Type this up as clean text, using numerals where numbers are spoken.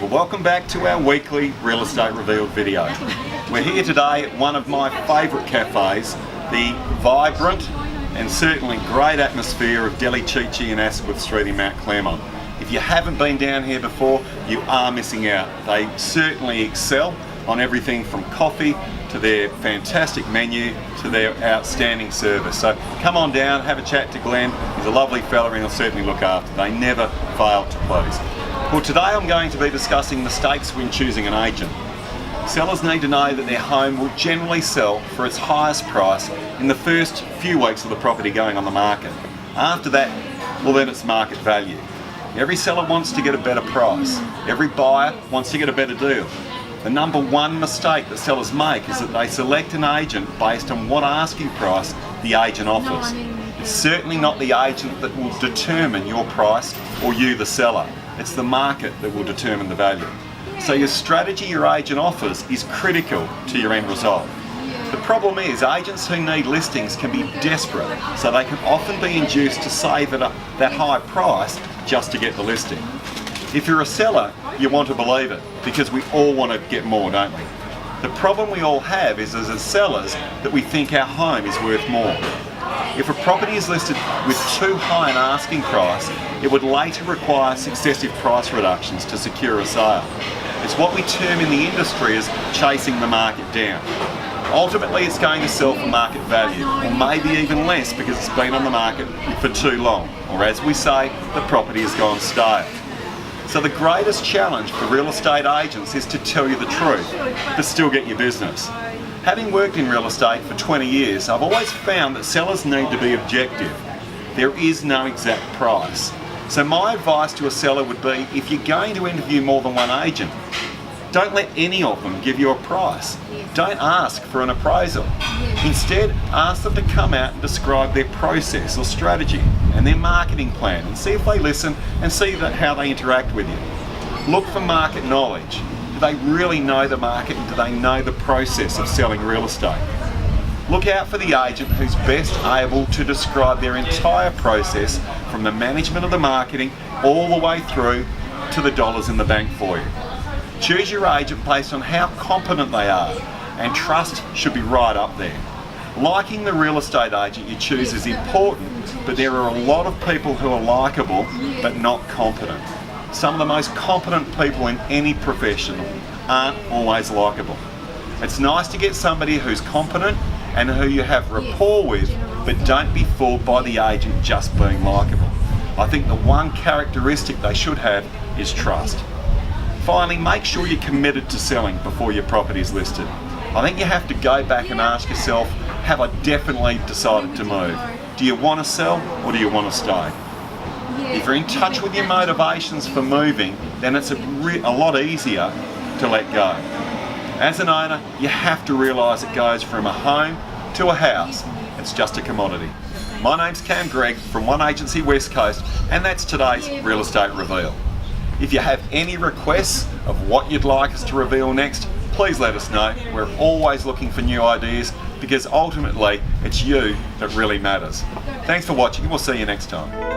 Well, welcome back to our weekly Real Estate Revealed video. We're here today at one of my favourite cafes, the vibrant and certainly great atmosphere of Deli Chicchi in Asquith Street in Mount Claremont. If you haven't been down here before, you are missing out. They certainly excel on everything from coffee to their fantastic menu to their outstanding service. So come on down, have a chat to Glen. He's a lovely fella and he'll certainly look after. They never fail to please. Well, today I'm going to be discussing mistakes when choosing an agent. Sellers need to know that their home will generally sell for its highest price in the first few weeks of the property going on the market. After that, well, then it's market value. Every seller wants to get a better price. Every buyer wants to get a better deal. The number one mistake that sellers make is that they select an agent based on what asking price the agent offers. It's certainly not the agent that will determine your price or you, the seller. It's the market that will determine the value. So your strategy your agent offers is critical to your end result. The problem is agents who need listings can be desperate, so they can often be induced to save at that high price just to get the listing. If you're a seller, you want to believe it, because we all want to get more, don't we? The problem we all have is as sellers that we think our home is worth more. If a property is listed with too high an asking price, it would later require successive price reductions to secure a sale. It's what we term in the industry as chasing the market down. Ultimately, it's going to sell for market value, or maybe even less because it's been on the market for too long, or as we say, the property has gone stale. So the greatest challenge for real estate agents is to tell you the truth, but still get your business. Having worked in real estate for 20 years, I've always found that sellers need to be objective. There is no exact price. So my advice to a seller would be, if you're going to interview more than one agent, don't let any of them give you a price. Don't ask for an appraisal. Instead, ask them to come out and describe their process or strategy and their marketing plan and see if they listen and see how they interact with you. Look for market knowledge. Do they really know the market and do they know the process of selling real estate? Look out for the agent who's best able to describe their entire process from the management of the marketing all the way through to the dollars in the bank for you. Choose your agent based on how competent they are, and trust should be right up there. Liking the real estate agent you choose is important, but there are a lot of people who are likeable but not competent. Some of the most competent people in any profession aren't always likeable. It's nice to get somebody who's competent and who you have rapport with, but don't be fooled by the agent just being likeable. I think the one characteristic they should have is trust. Finally, make sure you're committed to selling before your property is listed. I think you have to go back and ask yourself, have I definitely decided to move? Do you want to sell or do you want to stay? If you're in touch with your motivations for moving, then it's a lot easier to let go. As an owner, you have to realise it goes from a home to a house. It's just a commodity. My name's Cam Gregg from One Agency West Coast, and that's today's Real Estate Revealed. If you have any requests of what you'd like us to reveal next, please let us know. We're always looking for new ideas because ultimately it's you that really matters. Thanks for watching and we'll see you next time.